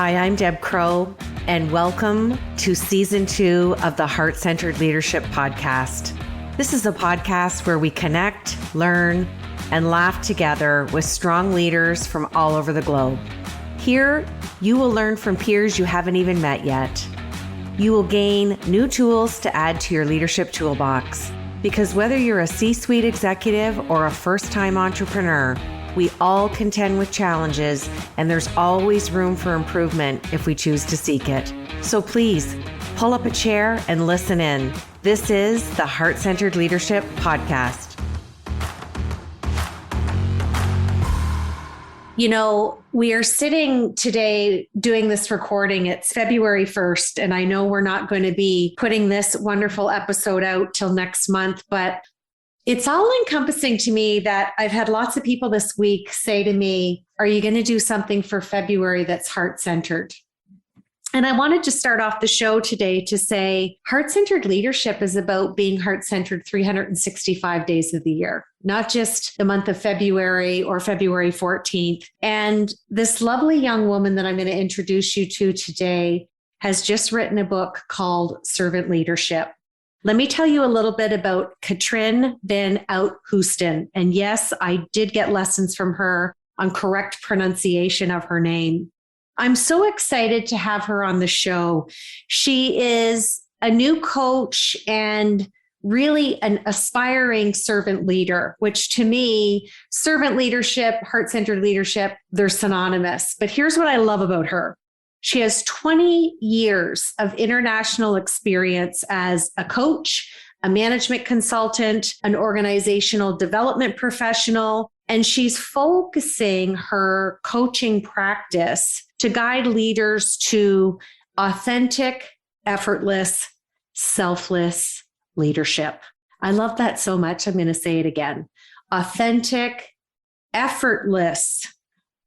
Hi, I'm Deb Crow, and welcome to Season 2 of the Heart-Centered Leadership Podcast. This is a podcast where we connect, learn, and laugh together with strong leaders from all over the globe. Here, you will learn from peers you haven't even met yet. You will gain new tools to add to your leadership toolbox, because whether you're a C-suite executive or a first-time entrepreneur, we all contend with challenges, and there's always room for improvement if we choose to seek it. So please, pull up a chair and listen in. This is the Heart-Centered Leadership Podcast. You know, we are sitting today doing this recording. It's February 1st, and I know we're not going to be putting this wonderful episode out till next month, but it's all encompassing to me that I've had lots of people this week say to me, are you going to do something for February that's heart-centered? And I wanted to start off the show today to say heart-centered leadership is about being heart-centered 365 days of the year, not just the month of February or February 14th. And this lovely young woman that I'm going to introduce you to today has just written a book called Servant Leadership. Let me tell you a little bit about Katrijn van Oudheusden. And yes, I did get lessons from her on correct pronunciation of her name. I'm so excited to have her on the show. She is a new coach and really an aspiring servant leader, which to me, servant leadership, heart-centered leadership, they're synonymous. But here's what I love about her. She has 20 years of international experience as a coach, a management consultant, an organizational development professional, and she's focusing her coaching practice to guide leaders to authentic, effortless, selfless leadership. I love that so much. I'm going to say it again. Authentic, effortless,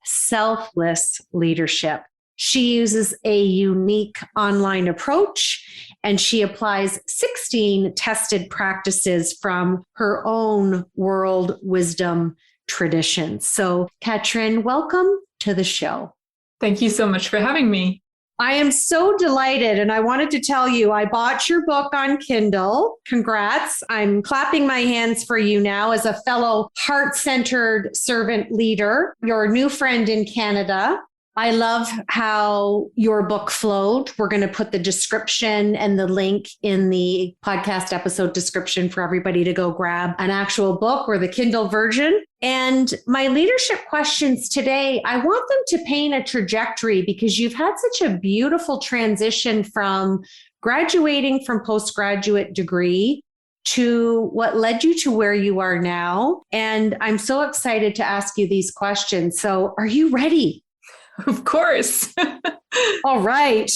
selfless leadership. She uses a unique online approach, and she applies 16 tested practices from her own world wisdom traditions. So, Katrijn, welcome to the show. Thank you so much for having me. I am so delighted. And I wanted to tell you, I bought your book on Kindle. Congrats. I'm clapping my hands for you now as a fellow heart-centered servant leader, your new friend in Canada. I love how your book flowed. We're going to put the description and the link in the podcast episode description for everybody to go grab an actual book or the Kindle version. And my leadership questions today, I want them to paint a trajectory because you've had such a beautiful transition from graduating from postgraduate degree to what led you to where you are now. And I'm so excited to ask you these questions. So are you ready? Of course. All right.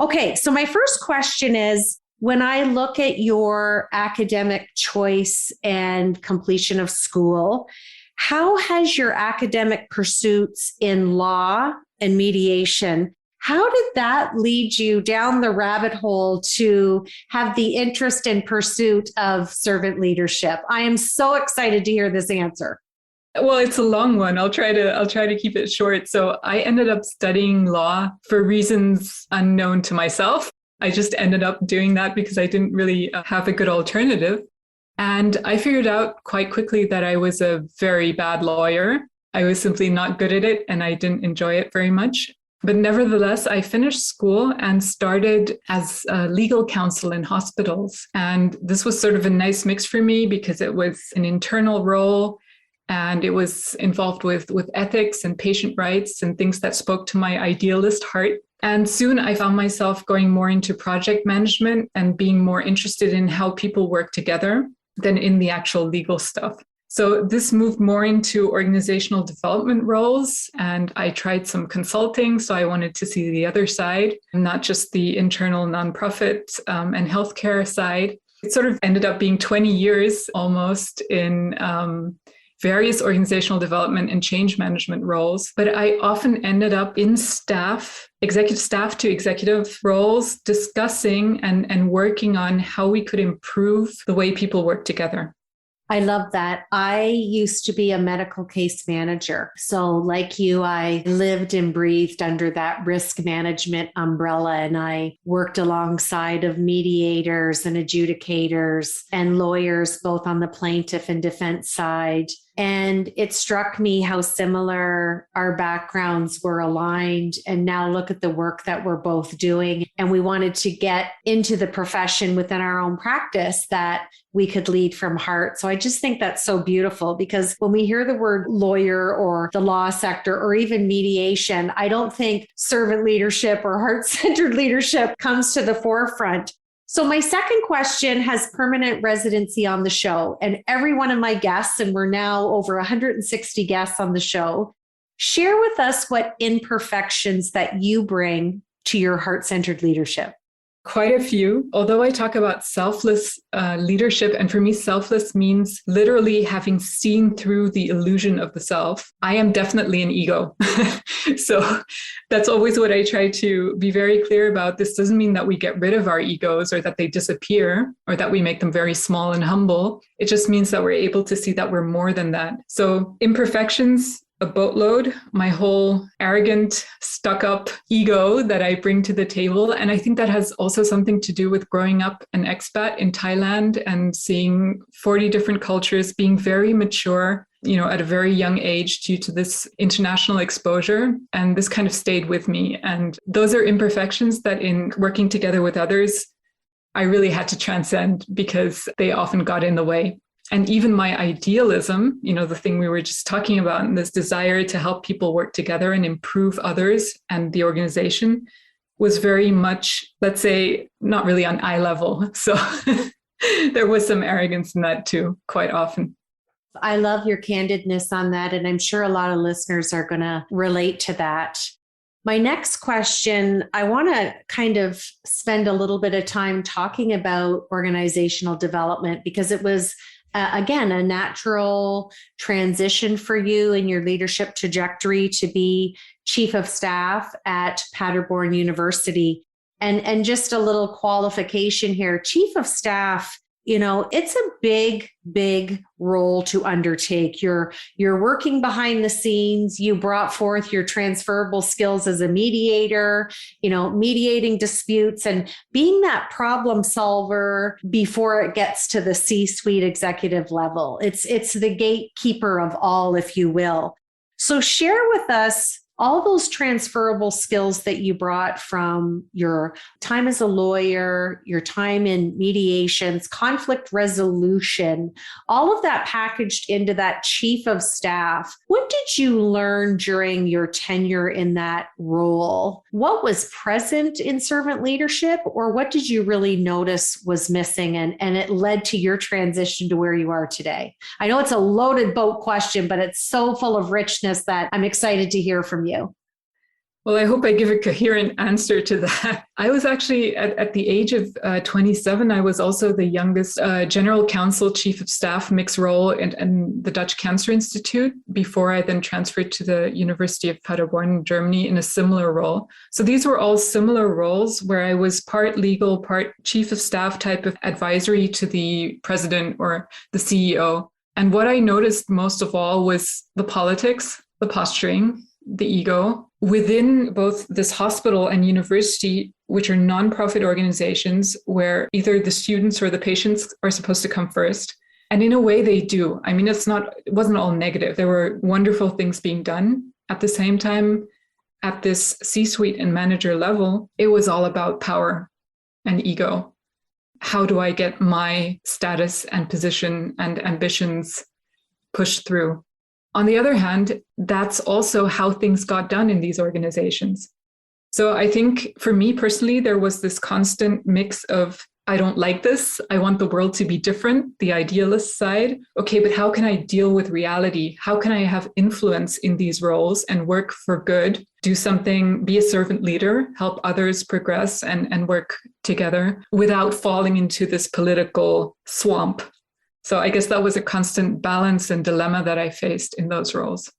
Okay. So my first question is, when I look at your academic choice and completion of school, how has your academic pursuits in law and mediation, how did that lead you down the rabbit hole to have the interest and pursuit of servant leadership? I am so excited to hear this answer. Well, it's a long one. I'll try to keep it short. So I ended up studying law for reasons unknown to myself. I just ended up doing that because I didn't really have a good alternative. And I figured out quite quickly that I was a very bad lawyer. I was simply not good at it and I didn't enjoy it very much. But nevertheless, I finished school and started as a legal counsel in hospitals. And this was sort of a nice mix for me because it was an internal role. And it was involved with ethics and patient rights and things that spoke to my idealist heart. And soon I found myself going more into project management and being more interested in how people work together than in the actual legal stuff. So this moved more into organizational development roles. And I tried some consulting. So I wanted to see the other side, not just the internal nonprofit and healthcare side. It sort of ended up being 20 years almost in various organizational development and change management roles. But I often ended up in executive staff to executive roles, discussing and working on how we could improve the way people work together. I love that. I used to be a medical case manager. So, like you, I lived and breathed under that risk management umbrella, and I worked alongside of mediators and adjudicators and lawyers, both on the plaintiff and defense side. And it struck me how similar our backgrounds were aligned. And now look at the work that we're both doing. And we wanted to get into the profession within our own practice that we could lead from heart. So I just think that's so beautiful, because when we hear the word lawyer or the law sector or even mediation, I don't think servant leadership or heart-centered leadership comes to the forefront. So my second question has permanent residency on the show, and every one of my guests, and we're now over 160 guests on the show, share with us what imperfections that you bring to your heart-centered leadership. Quite a few. Although I talk about selfless leadership, and for me, selfless means literally having seen through the illusion of the self. I am definitely an ego. So that's always what I try to be very clear about. This doesn't mean that we get rid of our egos or that they disappear or that we make them very small and humble. It just means that we're able to see that we're more than that. So imperfections, a boatload, my whole arrogant, stuck-up ego that I bring to the table. And I think that has also something to do with growing up an expat in Thailand and seeing 40 different cultures, being very mature, at a very young age due to this international exposure. And this kind of stayed with me. And those are imperfections that in working together with others, I really had to transcend because they often got in the way. And even my idealism, the thing we were just talking about, and this desire to help people work together and improve others and the organization was very much, let's say, not really on eye level. So there was some arrogance in that too, quite often. I love your candidness on that. And I'm sure a lot of listeners are going to relate to that. My next question, I want to kind of spend a little bit of time talking about organizational development, because it was again, a natural transition for you in your leadership trajectory to be chief of staff at Paderborn University. And just a little qualification here, chief of staff, it's a big, big role to undertake. You're working behind the scenes. You brought forth your transferable skills as a mediator, mediating disputes and being that problem solver before it gets to the C-suite executive level. It's the gatekeeper of all, if you will. So share with us all those transferable skills that you brought from your time as a lawyer, your time in mediations, conflict resolution, all of that packaged into that chief of staff. What did you learn during your tenure in that role? What was present in servant leadership, or what did you really notice was missing and it led to your transition to where you are today? I know it's a loaded boat question, but it's so full of richness that I'm excited to hear from you. Well, I hope I give a coherent answer to that. I was actually at the age of 27, I was also the youngest general counsel, chief of staff, mixed role in the Dutch Cancer Institute before I then transferred to the University of Paderborn in Germany in a similar role. So these were all similar roles where I was part legal, part chief of staff type of advisory to the president or the CEO. And what I noticed most of all was the politics, the posturing, the ego within both this hospital and university, which are nonprofit organizations where either the students or the patients are supposed to come first. And in a way they do. I mean, it wasn't all negative. There were wonderful things being done. At the same time, at this C-suite and manager level, it was all about power and ego. How do I get my status and position and ambitions pushed through? On the other hand, that's also how things got done in these organizations. So I think for me personally, there was this constant mix of, I don't like this. I want the world to be different, the idealist side. Okay, but how can I deal with reality? How can I have influence in these roles and work for good, do something, be a servant leader, help others progress and work together without falling into this political swamp? So I guess that was a constant balance and dilemma that I faced in those roles.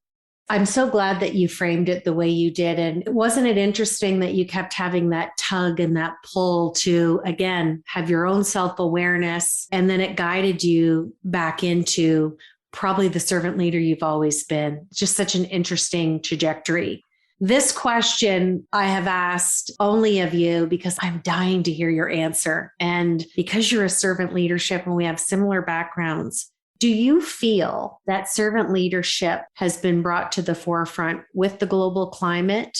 I'm so glad that you framed it the way you did. And wasn't it interesting that you kept having that tug and that pull to, again, have your own self-awareness, and then it guided you back into probably the servant leader you've always been. Just such an interesting trajectory. This question I have asked only of you because I'm dying to hear your answer. And because you're a servant leadership and we have similar backgrounds, do you feel that servant leadership has been brought to the forefront with the global climate?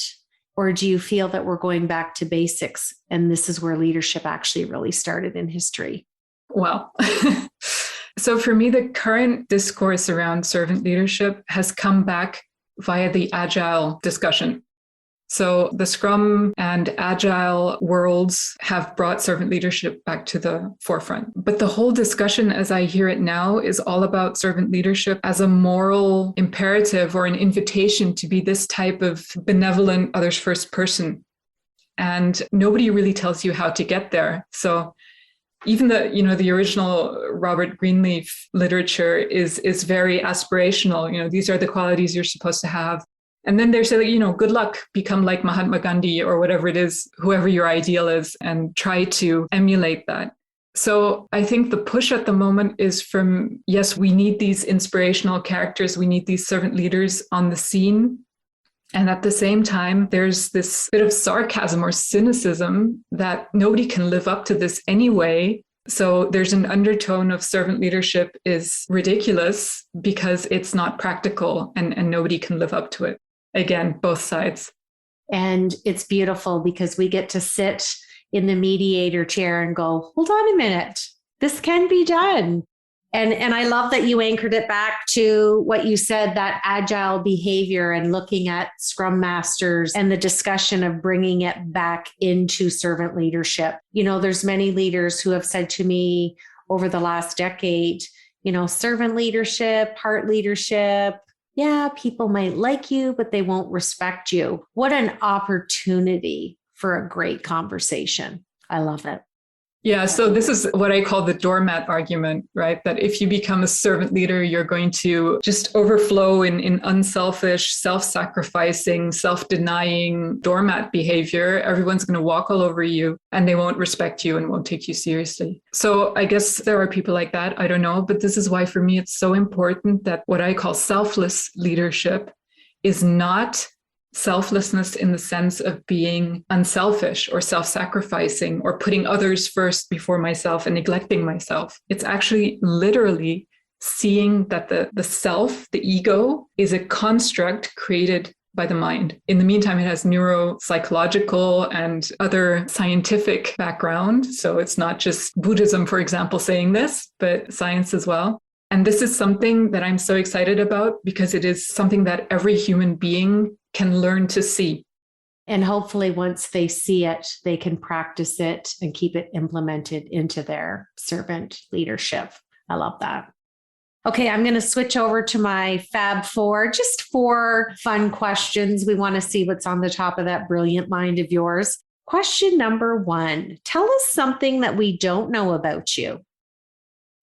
Or do you feel that we're going back to basics and this is where leadership actually really started in history? Well, so for me, the current discourse around servant leadership has come back via the agile discussion. So the Scrum and Agile worlds have brought servant leadership back to the forefront. But the whole discussion, as I hear it now, is all about servant leadership as a moral imperative or an invitation to be this type of benevolent others first person. And nobody really tells you how to get there. So even the original Robert Greenleaf literature is very aspirational. These are the qualities you're supposed to have. And then they say, good luck, become like Mahatma Gandhi or whatever it is, whoever your ideal is, and try to emulate that. So I think the push at the moment is from, yes, we need these inspirational characters. We need these servant leaders on the scene. And at the same time, there's this bit of sarcasm or cynicism that nobody can live up to this anyway. So there's an undertone of servant leadership is ridiculous because it's not practical and nobody can live up to it. Again, both sides. And it's beautiful because we get to sit in the mediator chair and go, hold on a minute, this can be done. And I love that you anchored it back to what you said, that agile behavior and looking at Scrum Masters and the discussion of bringing it back into servant leadership. There's many leaders who have said to me over the last decade, servant leadership, heart leadership. Yeah, people might like you, but they won't respect you. What an opportunity for a great conversation. I love it. Yeah, so this is what I call the doormat argument, right? That if you become a servant leader, you're going to just overflow in unselfish, self-sacrificing, self-denying doormat behavior. Everyone's going to walk all over you and they won't respect you and won't take you seriously. So I guess there are people like that. I don't know. But this is why for me, it's so important that what I call selfless leadership is not selflessness in the sense of being unselfish or self-sacrificing or putting others first before myself and neglecting myself. It's actually literally seeing that the self, the ego, is a construct created by the mind. In the meantime, it has neuropsychological and other scientific background. So it's not just Buddhism, for example, saying this, but science as well. And this is something that I'm so excited about because it is something that every human being can learn to see. And hopefully once they see it, they can practice it and keep it implemented into their servant leadership. I love that. Okay, I'm going to switch over to my Fab Four, just 4 fun questions. We want to see what's on the top of that brilliant mind of yours. Question number 1, tell us something that we don't know about you.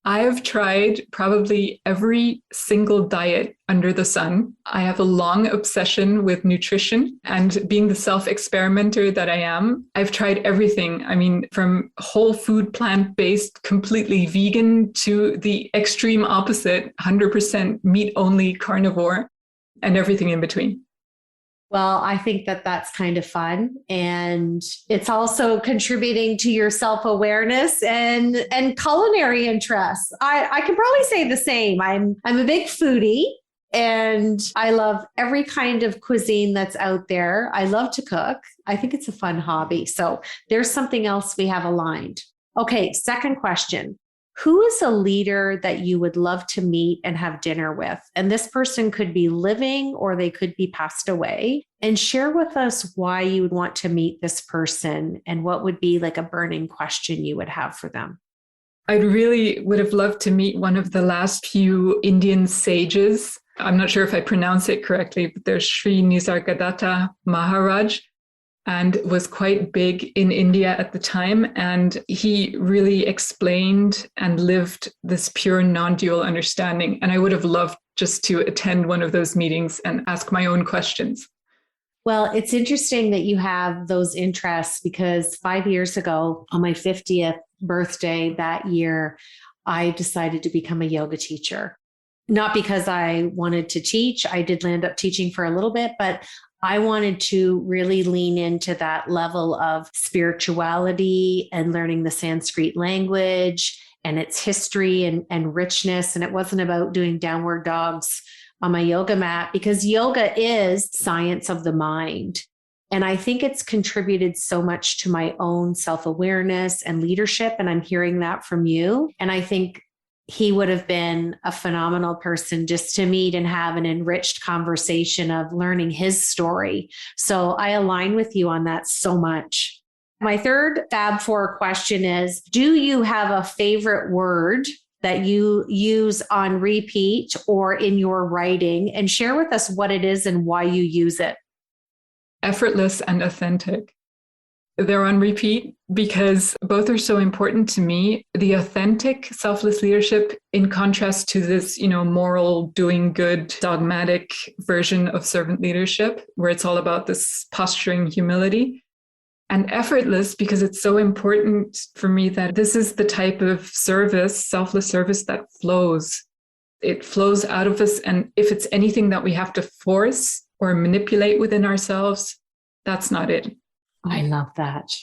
I have tried probably every single diet under the sun. I have a long obsession with nutrition, and being the self-experimenter that I am, I've tried everything. I mean, from whole food, plant-based, completely vegan to the extreme opposite, 100% meat-only carnivore, and everything in between. Well, I think that that's kind of fun. And it's also contributing to your self-awareness and culinary interests. I can probably say the same. I'm a big foodie and I love every kind of cuisine that's out there. I love to cook. I think it's a fun hobby. So there's something else we have aligned. Okay, second question. Who is a leader that you would love to meet and have dinner with? And this person could be living or they could be passed away. And share with us why you would want to meet this person and what would be like a burning question you would have for them. I really would have loved to meet one of the last few Indian sages. I'm not sure if I pronounce it correctly, but there's Sri Nisargadatta Maharaj. and was quite big in India at the time. And he really explained and lived this pure non-dual understanding. And I would have loved just to attend one of those meetings and ask my own questions. Well, it's interesting that you have those interests because 5 years ago, on my 50th birthday that year, I decided to become a yoga teacher. Not because I wanted to teach. I did land up teaching for a little bit, but I wanted to really lean into that level of spirituality and learning the Sanskrit language and its history and richness. And it wasn't about doing downward dogs on my yoga mat, because yoga is science of the mind. And I think it's contributed so much to my own self-awareness and leadership. And I'm hearing that from you. And I think he would have been a phenomenal person just to meet and have an enriched conversation of learning his story. So I align with you on that so much. My third Fab Four question is, do you have a favorite word that you use on repeat or in your writing? And share with us what it is and why you use it. Effortless and authentic. They're on repeat because both are so important to me. The authentic selfless leadership, in contrast to this, moral, doing good, dogmatic version of servant leadership, where it's all about this posturing humility. And effortless, because it's so important for me that this is the type of service, selfless service, that flows. It flows out of us. And if it's anything that we have to force or manipulate within ourselves, that's not it. I love that.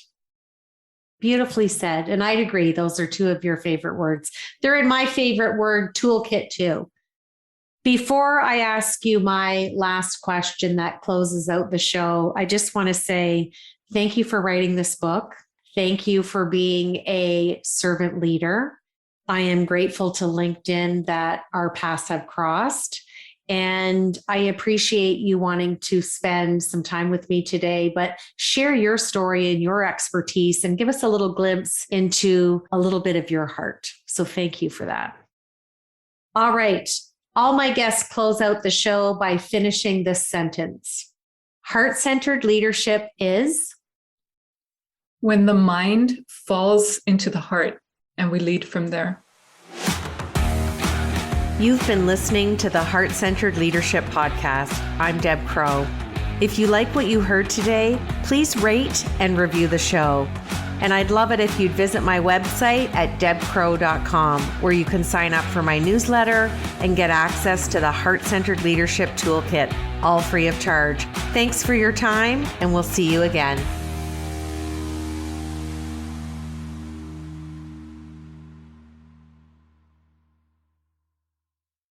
Beautifully said. And I'd agree. Those are two of your favorite words. They're in my favorite word toolkit too. Before I ask you my last question that closes out the show, I just want to say thank you for writing this book. Thank you for being a servant leader. I am grateful to LinkedIn that our paths have crossed. And I appreciate you wanting to spend some time with me today, but share your story and your expertise and give us a little glimpse into a little bit of your heart. So thank you for that. All right. All my guests close out the show by finishing this sentence. Heart-centered leadership is when the mind falls into the heart and we lead from there. You've been listening to the Heart-Centered Leadership Podcast. I'm Deb Crow. If you like what you heard today, please rate and review the show. And I'd love it if you'd visit my website at debcrow.com, where you can sign up for my newsletter and get access to the Heart-Centered Leadership Toolkit, all free of charge. Thanks for your time, and we'll see you again.